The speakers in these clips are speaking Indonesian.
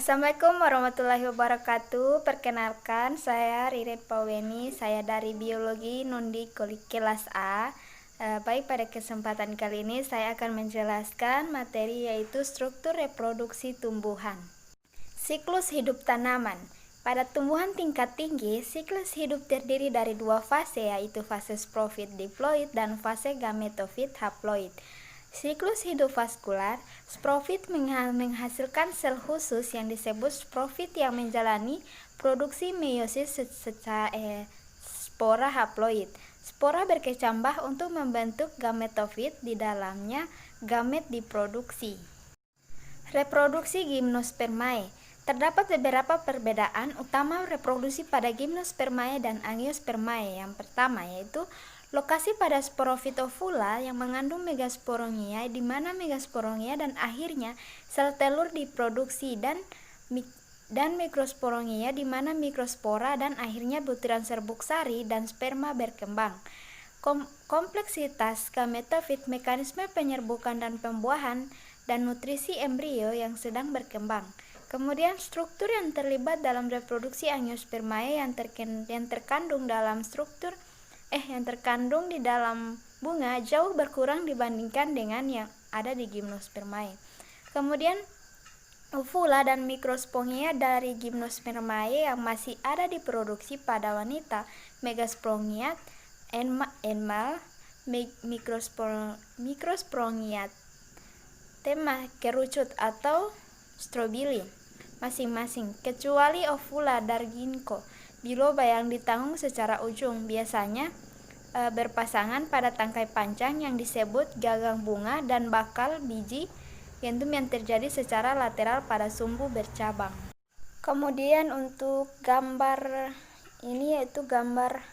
Assalamualaikum warahmatullahi wabarakatuh. Perkenalkan, saya Ririn Paweni. Saya dari Biologi Nundi kelas A. Baik, pada kesempatan kali ini saya akan menjelaskan materi yaitu struktur reproduksi tumbuhan. Siklus hidup tanaman. Pada tumbuhan tingkat tinggi, siklus hidup terdiri dari dua fase, yaitu fase sporofit diploid dan fase gametofit haploid. Siklus hidup vaskular, sporofit menghasilkan sel khusus yang disebut sporofit yang menjalani produksi meiosis secara spora haploid. Spora berkecambah untuk membentuk gametofit, di dalamnya gamet diproduksi. Reproduksi Gymnospermae. Terdapat beberapa perbedaan utama reproduksi pada Gymnospermae dan Angiospermae. Yang pertama yaitu lokasi pada sporofit ovula yang mengandung megasporongia, di mana megasporongia dan akhirnya sel telur diproduksi, dan mikrosporongia di mana mikrospora dan akhirnya butiran serbuk sari dan sperma berkembang. Kompleksitas gametofit, mekanisme penyerbukan dan pembuahan, dan nutrisi embrio yang sedang berkembang. Kemudian struktur yang terlibat dalam reproduksi Angiospermae yang terkandung di dalam bunga jauh berkurang dibandingkan dengan yang ada di Gymnospermae. Kemudian ovula dan mikrosporongia dari Gymnospermae yang masih ada diproduksi pada wanita, megasporongia, enmal, mikrosporongia, tema kerucut atau strobili masing-masing, kecuali ovula dari ginkgo biloba yang ditanggung secara ujung, biasanya berpasangan pada tangkai panjang yang disebut gagang bunga, dan bakal biji gentum yang terjadi secara lateral pada sumbu bercabang. Kemudian untuk gambar ini yaitu gambar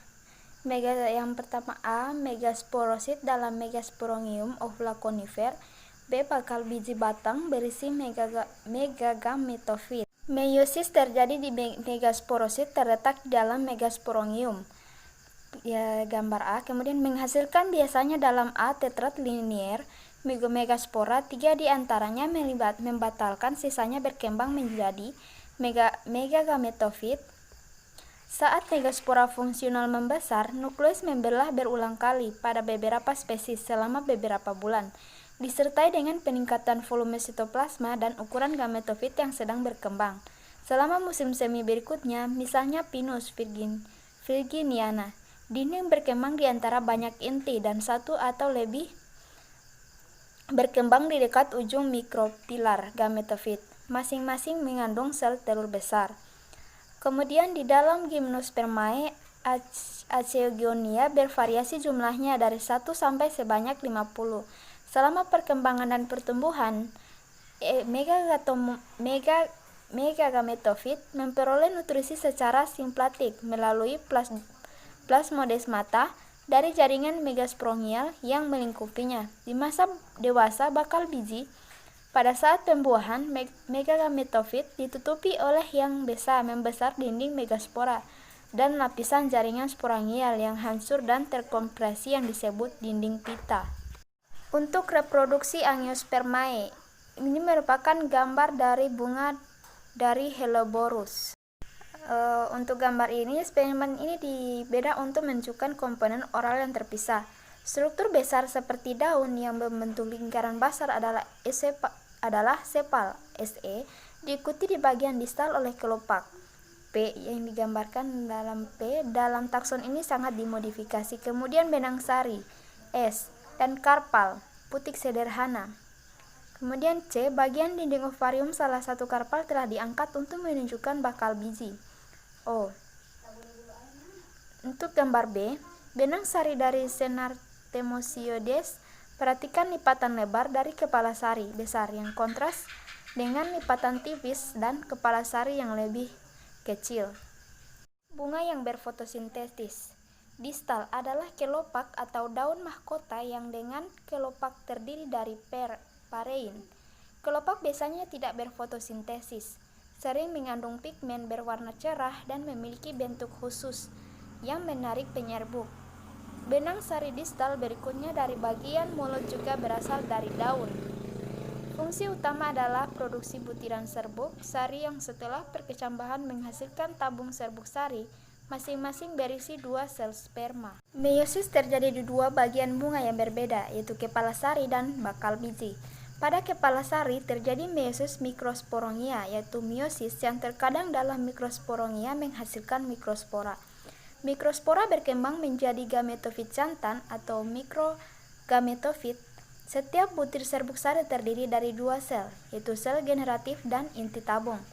yang pertama A, megasporosit dalam Megasporangium ovula conifer. B, bakal biji batang berisi megagametofit. Meiosis terjadi di megasporosit terletak di dalam Megasporangium. Ya, gambar A. Kemudian menghasilkan biasanya dalam A tetrad linier megaspora, 3 di antaranya membatalkan, sisanya berkembang menjadi megagametofit. Saat megaspora fungsional membesar, nukleus membelah berulang kali pada beberapa spesies selama beberapa bulan, disertai dengan peningkatan volume sitoplasma dan ukuran gametofit yang sedang berkembang. Selama musim semi berikutnya, misalnya Pinus virginiana, dinding berkembang di antara banyak inti dan satu atau lebih berkembang di dekat ujung mikropilar gametofit, masing-masing mengandung sel telur besar. Kemudian di dalam Gymnospermae, Acheogionia bervariasi jumlahnya dari 1 sampai sebanyak 50. Selama perkembangan dan pertumbuhan, megagametofit memperoleh nutrisi secara simplatik melalui plasmodesmata dari jaringan megasporongial yang melingkupinya. Di masa dewasa bakal biji, pada saat pembuahan, megagametofit ditutupi oleh yang membesar dinding megaspora dan lapisan jaringan sporangial yang hancur dan terkompresi yang disebut dinding pita. Untuk reproduksi Angiospermae, ini merupakan gambar dari bunga dari Helleborus. Untuk gambar ini, spesimen ini dibeda untuk menunjukkan komponen oral yang terpisah. Struktur besar seperti daun yang membentuk lingkaran basal adalah sepal SE, diikuti di bagian distal oleh kelopak P yang digambarkan dalam P. Dalam takson ini sangat dimodifikasi. Kemudian benang sari S dan karpal putik sederhana. Kemudian C, bagian dinding ovarium salah satu karpal telah diangkat untuk menunjukkan bakal biji. O. Untuk gambar B, benang sari dari Senartemosioides. Perhatikan lipatan lebar dari kepala sari besar yang kontras dengan lipatan tipis dan kepala sari yang lebih kecil. Bunga yang berfotosintesis. Distal adalah kelopak atau daun mahkota yang dengan kelopak terdiri dari parein. Kelopak biasanya tidak berfotosintesis, sering mengandung pigmen berwarna cerah dan memiliki bentuk khusus yang menarik penyerbuk. Benang sari distal berikutnya dari bagian mulut juga berasal dari daun. Fungsi utama adalah produksi butiran serbuk sari yang setelah perkecambahan menghasilkan tabung serbuk sari, masing-masing berisi 2 sel sperma. Meiosis terjadi di 2 bagian bunga yang berbeda, yaitu kepala sari dan bakal biji. Pada kepala sari terjadi meiosis mikrosporongia, yaitu meiosis yang terkadang dalam mikrosporongia menghasilkan mikrospora. Mikrospora berkembang menjadi gametofit jantan atau mikrogametofit. Setiap butir serbuk sari terdiri dari 2 sel, yaitu sel generatif dan inti tabung.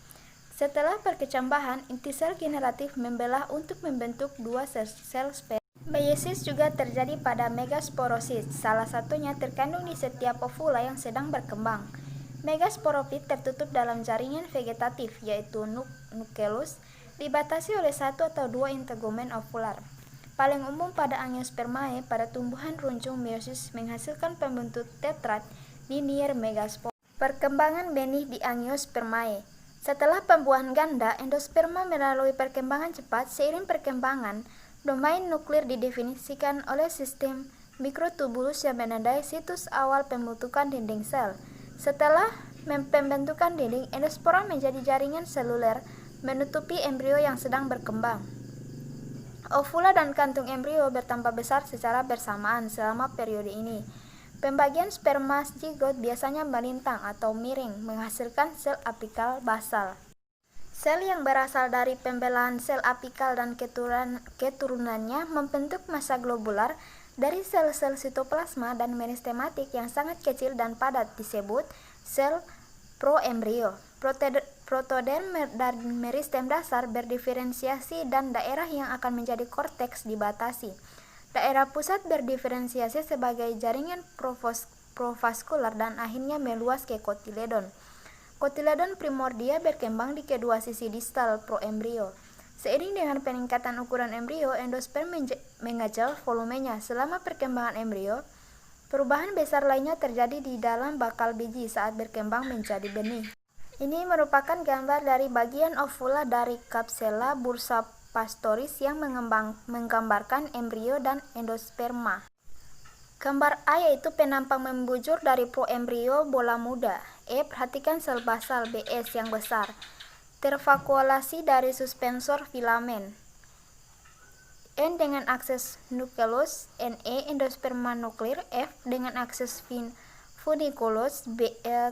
Setelah perkecambahan, inti sel generatif membelah untuk membentuk 2 sel sperma. Meiosis juga terjadi pada megasporosit, salah satunya terkandung di setiap ovula yang sedang berkembang. Megasporofit tertutup dalam jaringan vegetatif, yaitu nucleus, dibatasi oleh 1 atau 2 integumen ovular. Paling umum pada angiospermae, pada tumbuhan runcung meiosis menghasilkan pembentuk tetrad linier megaspora. Perkembangan benih di angiospermae. Setelah pembuahan ganda, endosperma melalui perkembangan cepat. Seiring perkembangan, domain nuklir didefinisikan oleh sistem mikrotubulus yang menandai situs awal pembentukan dinding sel. Setelah pembentukan dinding, endospora menjadi jaringan seluler menutupi embrio yang sedang berkembang. Ovula dan kantung embrio bertambah besar secara bersamaan selama periode ini. Pembagian sperma zigot biasanya melintang atau miring, menghasilkan sel apikal basal. Sel yang berasal dari pembelahan sel apikal dan keturunannya membentuk massa globular dari sel-sel sitoplasma dan meristematik yang sangat kecil dan padat disebut sel proembrio. Protoderm dan meristem dasar berdiferensiasi dan daerah yang akan menjadi korteks dibatasi. Daerah pusat berdiferensiasi sebagai jaringan provaskular dan akhirnya meluas ke kotiledon. Kotiledon primordia berkembang di kedua sisi distal proembrio. Seiring dengan peningkatan ukuran embrio, endosperm mengecil volumenya. Selama perkembangan embrio, perubahan besar lainnya terjadi di dalam bakal biji saat berkembang menjadi benih. Ini merupakan gambar dari bagian ovula dari Kapsela bursapastoris yang menggambarkan embrio dan endosperma. Gambar A yaitu penampang membujur dari proembrio bola muda. E. Perhatikan sel basal BS yang besar. Tervakuolasi dari suspensor filamen. N dengan akses nucleus, NE endosperma nuklir, F dengan akses funiculus.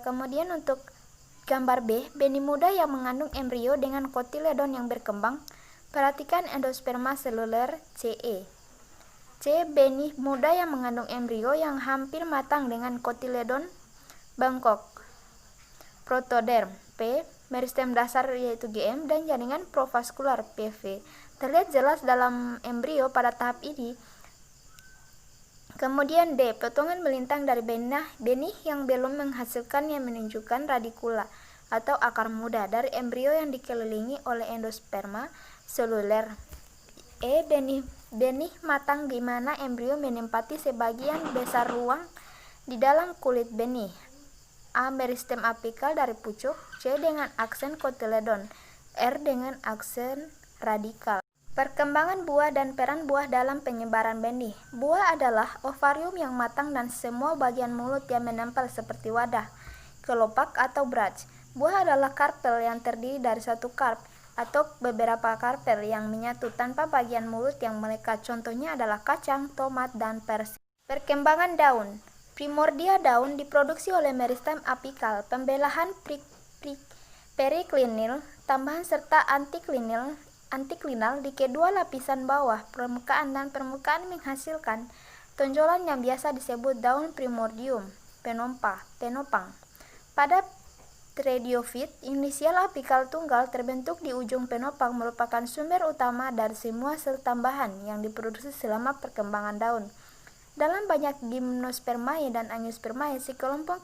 Kemudian untuk gambar B, benih muda yang mengandung embrio dengan kotiledon yang berkembang. Perhatikan endosperma seluler CE. C. Benih muda yang mengandung embrio yang hampir matang dengan kotiledon bengkok. Protoderm. P. Meristem dasar yaitu GM dan jaringan provaskular PV. Terlihat jelas dalam embrio pada tahap ini. Kemudian D. Potongan melintang dari benih yang belum menghasilkan yang menunjukkan radikula atau akar muda dari embrio yang dikelilingi oleh endosperma seluler. E. Benih matang di mana embrio menempati sebagian besar ruang di dalam kulit benih. A. Meristem apikal dari pucuk. C. Dengan aksen kotiledon. R. Dengan aksen radikal. Perkembangan buah dan peran buah dalam penyebaran benih. Buah adalah ovarium yang matang dan semua bagian mulut yang menempel seperti wadah, kelopak atau brach. Buah adalah karpel yang terdiri dari satu karp atau beberapa karpel yang menyatu tanpa bagian mulut yang melekat. Contohnya adalah kacang, tomat, dan persik. Perkembangan daun. Primordia daun diproduksi oleh meristem apikal. Pembelahan periklinal, tambahan serta antiklinal di kedua lapisan bawah permukaan dan permukaan menghasilkan tonjolan yang biasa disebut daun primordium penopang. Pada Trediofit, inisial apikal tunggal terbentuk di ujung penopang merupakan sumber utama dari semua sel tambahan yang diproduksi selama perkembangan daun. Dalam banyak gimnospermae dan angiospermae, sekelompok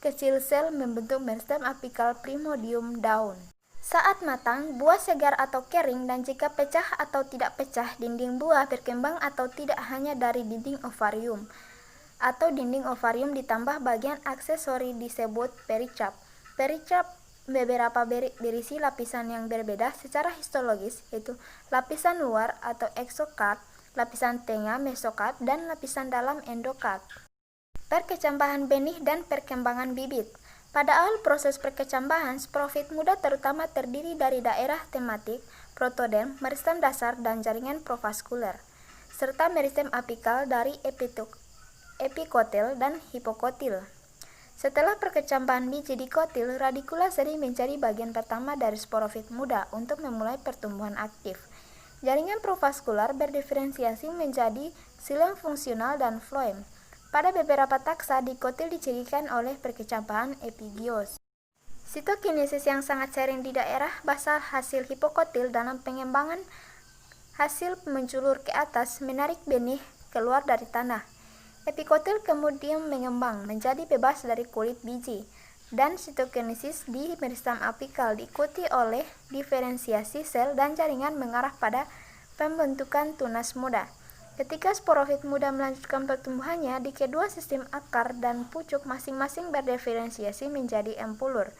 kecil sel membentuk meristem apikal primordium daun. Saat matang, buah segar atau kering, dan jika pecah atau tidak pecah, dinding buah berkembang atau tidak hanya dari dinding ovarium atau dinding ovarium ditambah bagian aksesori disebut pericap. Pericap beberapa berisi lapisan yang berbeda secara histologis, yaitu lapisan luar atau exokard, lapisan tengah mesokard, dan lapisan dalam endokard. Perkecambahan benih dan perkembangan bibit. Pada awal proses perkecambahan, sporofit muda terutama terdiri dari daerah tematik, protoderm, meristem dasar, dan jaringan provaskuler, serta meristem apikal dari epikotil dan hipokotil. Setelah perkecambahan biji di kotil, radikula seri menjadi bagian pertama dari sporofit muda untuk memulai pertumbuhan aktif. Jaringan provaskular berdiferensiasi menjadi xilem fungsional dan floem. Pada beberapa taksa, dikotil dicirikan oleh perkecambahan epigios. Sitokinesis yang sangat sering di daerah basal hasil hipokotil dalam pengembangan hasil menjulur ke atas menarik benih keluar dari tanah. Epikotil kemudian mengembang menjadi bebas dari kulit biji, dan sitokinesis di meristem apikal diikuti oleh diferensiasi sel dan jaringan mengarah pada pembentukan tunas muda. Ketika sporofit muda melanjutkan pertumbuhannya, di kedua sistem akar dan pucuk masing-masing berdiferensiasi menjadi empulur,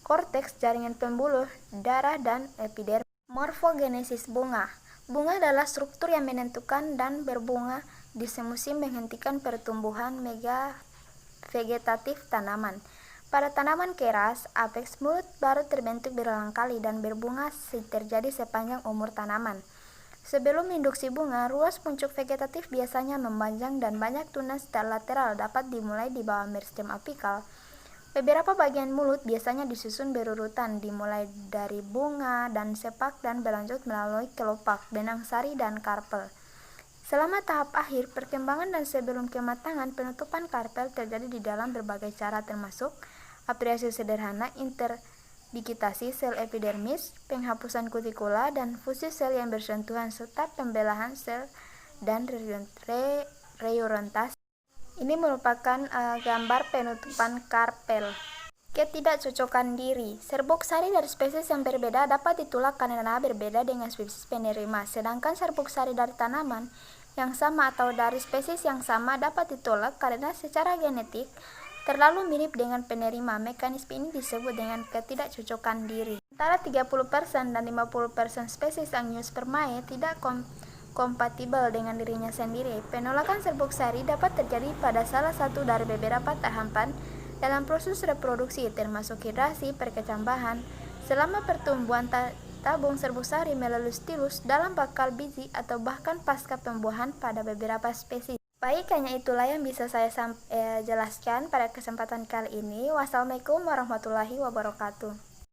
korteks, jaringan pembuluh, darah, dan epidermis. Morfogenesis bunga. Bunga adalah struktur yang menentukan dan berbunga di semusim menghentikan pertumbuhan vegetatif tanaman. Pada tanaman keras, apeks mulut baru terbentuk berulang kali dan berbunga terjadi sepanjang umur tanaman. Sebelum induksi bunga, ruas puncuk vegetatif biasanya memanjang dan banyak tunas lateral dapat dimulai di bawah meristem apikal. Beberapa bagian mulut biasanya disusun berurutan, dimulai dari bunga dan sepak dan berlanjut melalui kelopak, benang sari, dan karpel. Selama tahap akhir perkembangan dan sebelum kematangan, penutupan karpel terjadi di dalam berbagai cara termasuk aspirasi sederhana, interdigitasi sel epidermis, penghapusan kutikula, dan fusi sel yang bersentuhan serta pembelahan sel dan reorientasi. Ini merupakan gambar penutupan karpel. Ketidakcocokan diri. Serbuk sari dari spesies yang berbeda dapat ditolak karena berbeda dengan spesies penerima, sedangkan serbuk sari dari tanaman yang sama atau dari spesies yang sama dapat ditolak karena secara genetik terlalu mirip dengan penerima. Mekanisme ini disebut dengan ketidakcocokan diri. Antara 30% dan 50% spesies Angiospermae tidak kompatibel dengan dirinya sendiri. Penolakan serbuk sari dapat terjadi pada salah satu dari beberapa tahapan dalam proses reproduksi, termasuk hidrasi, perkecambahan, selama pertumbuhan tabung serbuk sari melalui stilus dalam bakal biji, atau bahkan pasca pembuahan pada beberapa spesies. Baik, hanya itulah yang bisa saya jelaskan pada kesempatan kali ini. Wassalamualaikum warahmatullahi wabarakatuh.